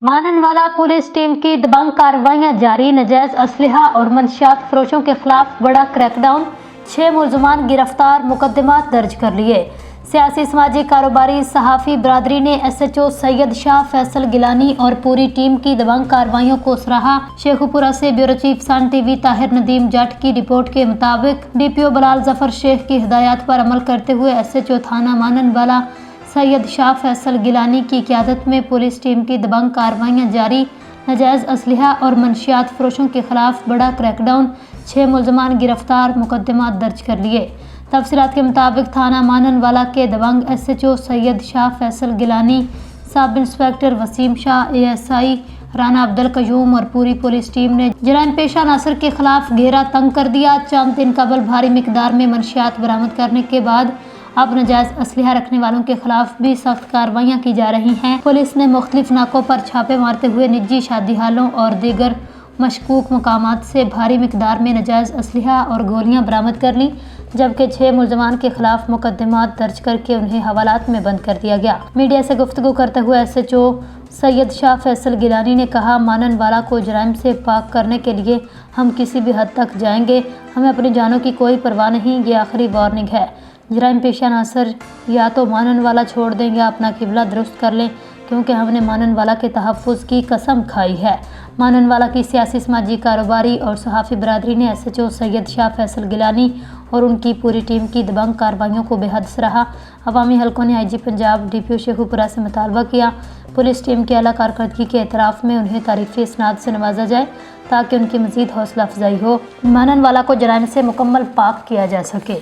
माननवाला police team की दबंग कार्रवाइयां जारी। नजायज असलहा और मंशियात फरोशों के खिलाफ बड़ा क्रैकडाउन। 6 मुलजमान गिरफ्तार, मुकदमा दर्ज कर लिए। सियासी समाजी कारोबारी सहाफ़ी बरादरी ने SHO सैयद शाह फैसल गिलानी और पूरी टीम की दबंग कार्रवाइयों को सराहा। शेखुपुरा से ब्यूरो चीफ सन TV ताहिर नदीम जट की रिपोर्ट के मुताबिक DPO बलाल जफर शेख की हिदायत पर अमल करते हुए SHO थाना माननवाला सैयद शाह फैसल गिलानी की क़यादत में पुलिस टीम की दबंग कार्रवाइयां जारी। नजायज़ असलहा और मंशियात फरोशों के खिलाफ बड़ा क्रैकडाउन। 6 मुलजमान गिरफ्तार, मुकदमा दर्ज कर लिए। तफसीलात के मुताबिक थाना माननवाला के दबंग SHO Syed Shah Faisal Gilani, sub inspector Waseem Shah, ASI Rana Abdul Qayyum और पूरी पुलिस टीम ने जराइम पेशा अनासर के खिलाफ घेरा तंग कर दिया। चंद दिन कबल भारी मिकदार में मंशियात बरामद करने के बाद अब नजायज असलहा रखने वालों के खिलाफ भी सख्त कार्रवाइयां की जा रही हैं। पुलिस ने मुख्तलिफ नाकों पर छापे मारते हुए निजी शादी हालों और दीगर मशकूक मकामात से भारी मिकदार में नजायज असलहा और गोलियां बरामद कर ली, जबकि 6 मुलजमान के खिलाफ मुकदमात दर्ज करके उन्हें हवालात में बंद कर दिया गया। मीडिया से गुफ्तगू करते हुए SHO सैयद शाह फैसल गिलानी ने कहा, माननवाला को जराइम से पाक करने के लिए हम किसी भी हद तक जाएंगे। हमें अपनी जानों की कोई परवाह नहीं। ये आखिरी वार्निंग है। जराइम पेशा अनासर या तो माननवाला छोड़ दें या अपना किबला दुरुस्त कर लें, क्योंकि हमने माननवाला के तहफ़्फ़ुज़ की कसम खाई है। माननवाला की सियासी समाजी कारोबारी और सहाफ़ी बरादरी ने SHO सैयद शाह फैसल गिलानी और उनकी पूरी टीम की दबंग कार्रवाइयों को बेहद सराहा। अवामी हलकों ने IG पंजाब DPO शेखुपुरा से मुतालबा किया, पुलिस टीम की आला कारकर्दगी के एतराफ़ में उन्हें तारीफ़ी इसनाद से नवाजा जाए ताकि उनकी मज़ीद हौसला अफजाई हो, माननवाला को जराइम से मुकम्मल पाक किया जा सके।